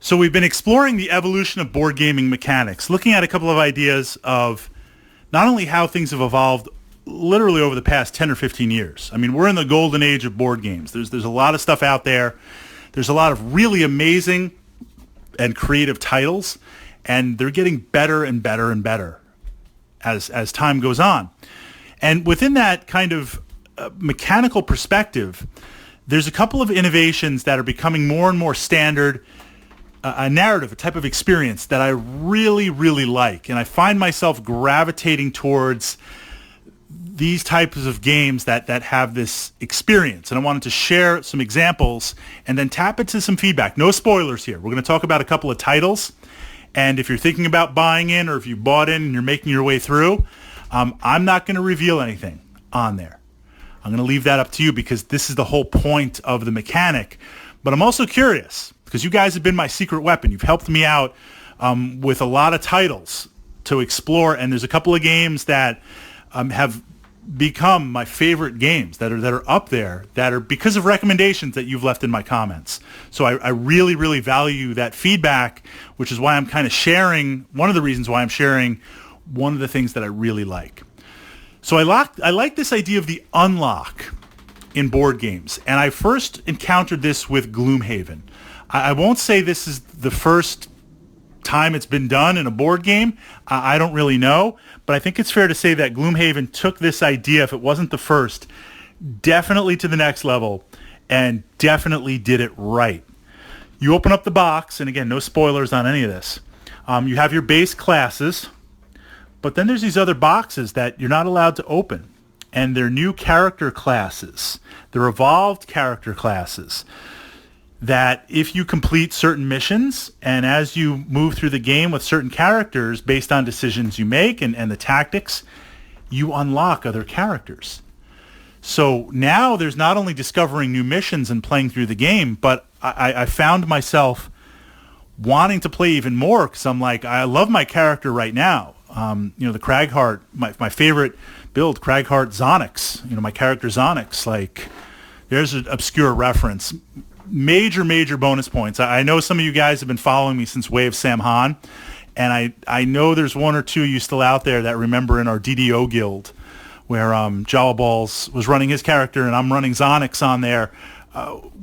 So we've been exploring the evolution of board gaming mechanics, looking at a couple of ideas of not only how things have evolved literally over the past 10 or 15 years. I mean, we're in the golden age of board games. There's a lot of stuff out there. There's a lot of really amazing and creative titles, and they're getting better and better and better as time goes on. And within that kind of mechanical perspective, there's a couple of innovations that are becoming more and more standard, a narrative, a type of experience that I really, really like. And I find myself gravitating towards these types of games that have this experience. And I wanted to share some examples and then tap into some feedback. No spoilers here. We're going to talk about a couple of titles. And if you're thinking about buying in, or if you bought in and you're making your way through, I'm not going to reveal anything on there. I'm going to leave that up to you because this is the whole point of the mechanic. But I'm also curious because you guys have been my secret weapon. You've helped me out with a lot of titles to explore. And there's a couple of games that have become my favorite games that are up there that are because of recommendations that you've left in my comments. So I really, really value that feedback, which is why I'm kind of sharing, one of the reasons why I'm sharing one of the things that I really like. So I like this idea of the unlock in board games. And I first encountered this with Gloomhaven. I won't say this is the first time it's been done in a board game. I don't really know, but I think it's fair to say that Gloomhaven took this idea, if it wasn't the first, definitely to the next level and definitely did it right. You open up the box, and again, no spoilers on any of this. You have your base classes, but then there's these other boxes that you're not allowed to open, and they're new character classes. They're evolved character classes that if you complete certain missions and as you move through the game with certain characters based on decisions you make and the tactics, you unlock other characters. So now there's not only discovering new missions and playing through the game, but I found myself wanting to play even more because I'm like, I love my character right now. The Cragheart, my favorite build, Cragheart Zonix, my character Zonix, like there's an obscure reference. Major bonus points. I know some of you guys have been following me since Way of Sam Han, and I know there's one or two of you still out there that remember in our DDO guild where Jawa Balls was running his character and I'm running Zonix on there.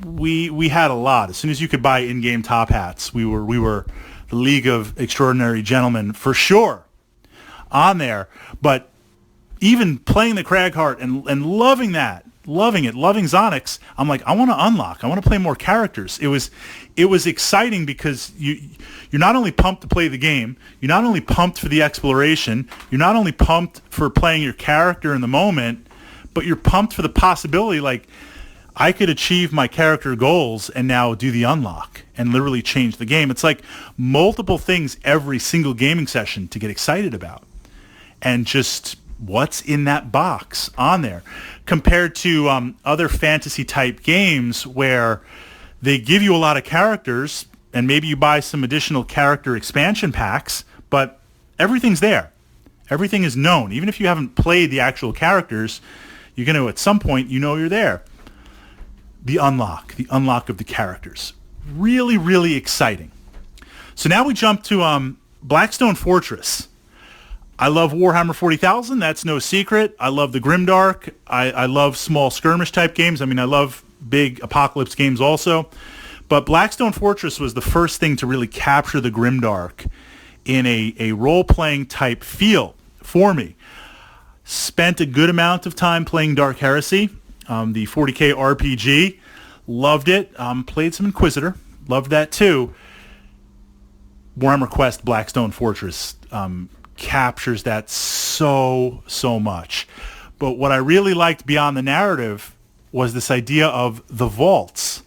We had a lot. As soon as you could buy in-game top hats, we were the League of Extraordinary Gentlemen for sure on there. But even playing the Cragheart and loving that, loving Zonix, I'm like, I want to unlock. I want to play more characters. It was exciting because you're not only pumped to play the game, you're not only pumped for the exploration, you're not only pumped for playing your character in the moment, but you're pumped for the possibility, like, I could achieve my character goals and now do the unlock and literally change the game. It's like multiple things every single gaming session to get excited about. And just what's in that box on there compared to other fantasy type games where they give you a lot of characters and maybe you buy some additional character expansion packs, but everything's there. Everything is known. Even if you haven't played the actual characters, you're going to, at some point, you're there. The unlock of the characters. Really, really exciting. So now we jump to Blackstone Fortress. I love Warhammer 40,000. That's no secret. I love the Grimdark. I love small skirmish type games. I mean, I love big apocalypse games also. But Blackstone Fortress was the first thing to really capture the Grimdark in a role-playing type feel for me. Spent a good amount of time playing Dark Heresy, the 40K RPG. Loved it. Played some Inquisitor. Loved that too. Warhammer Quest Blackstone Fortress captures that so much. But what I really liked beyond the narrative was this idea of the vaults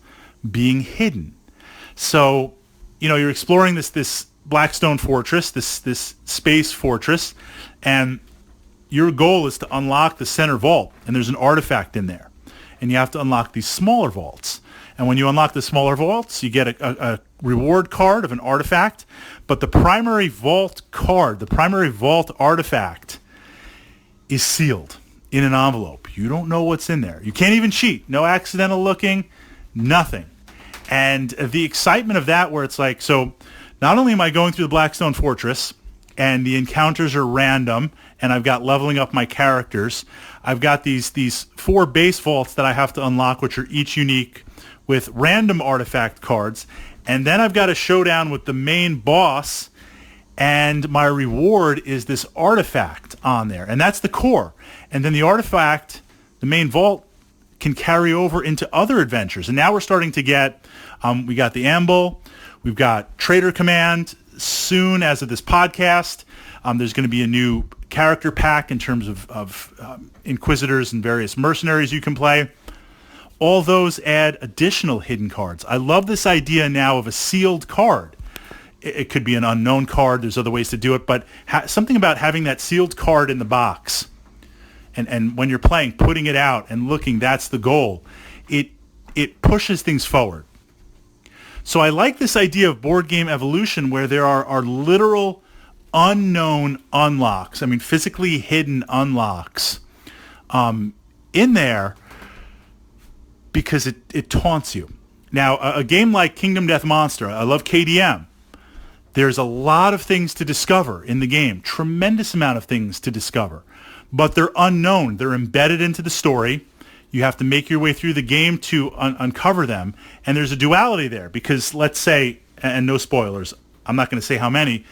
being hidden. So, you're exploring this Blackstone Fortress, this space fortress, and your goal is to unlock the center vault, and there's an artifact in there. And you have to unlock these smaller vaults. And when you unlock the smaller vaults, you get a reward card of an artifact. But the primary vault card, the primary vault artifact, is sealed in an envelope. You don't know what's in there. You can't even cheat. No accidental looking, nothing. And the excitement of that, where it's like, so not only am I going through the Blackstone Fortress and the encounters are random and I've got leveling up my characters, I've got these 4 base vaults that I have to unlock, which are each unique with random artifact cards. And then I've got a showdown with the main boss, and my reward is this artifact on there. And that's the core. And then the artifact, the main vault, can carry over into other adventures. And now we're starting to get, we got the Amble, we've got Trader Command. Soon, as of this podcast, there's going to be a new character pack in terms of Inquisitors and various mercenaries you can play. All those add additional hidden cards. I love this idea now of a sealed card. It could be an unknown card. There's other ways to do it, but something about having that sealed card in the box, and when you're playing, putting it out and looking, that's the goal. It pushes things forward. So I like this idea of board game evolution where there are literal unknown unlocks. I mean, physically hidden unlocks in there because it taunts you. Now, a game like Kingdom Death Monster, I love KDM. There's a lot of things to discover in the game, tremendous amount of things to discover, but they're unknown. They're embedded into the story. You have to make your way through the game to uncover them. And there's a duality there because let's say, and no spoilers, I'm not going to say how many,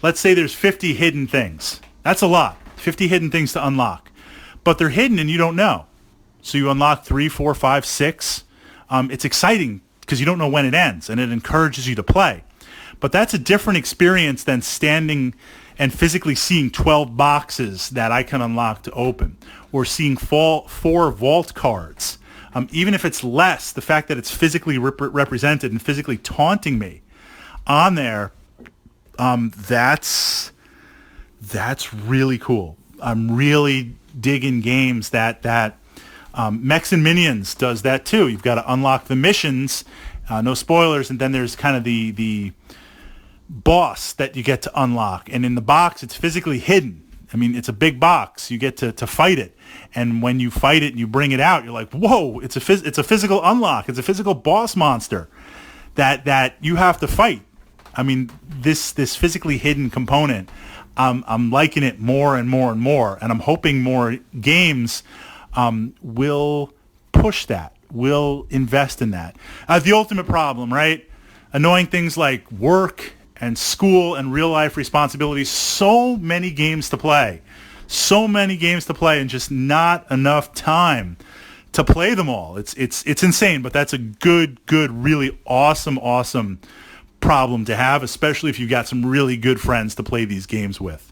let's say there's 50 hidden things. That's a lot, 50 hidden things to unlock. But they're hidden and you don't know. So you unlock 3, 4, 5, 6. It's exciting because you don't know when it ends and it encourages you to play. But that's a different experience than standing and physically seeing 12 boxes that I can unlock to open, or seeing 4 vault cards. Even if it's less, the fact that it's physically represented and physically taunting me on there, that's really cool. I'm really digging games that Mechs and Minions does that too. You've got to unlock the missions, no spoilers, and then there's kind of the boss that you get to unlock, and in the box it's physically hidden. I mean, it's a big box. You get to fight it, and when you fight it and you bring it out, you're like, whoa, it's a physical unlock. It's a physical boss monster that you have to fight. I mean, this physically hidden component, I'm liking it more and more and more, and I'm hoping more games will push that, will invest in that. The ultimate problem, right? Annoying things like work and school and real life responsibilities. So many games to play, and just not enough time to play them all. It's insane, but that's a good, really awesome problem to have, especially if you've got some really good friends to play these games with.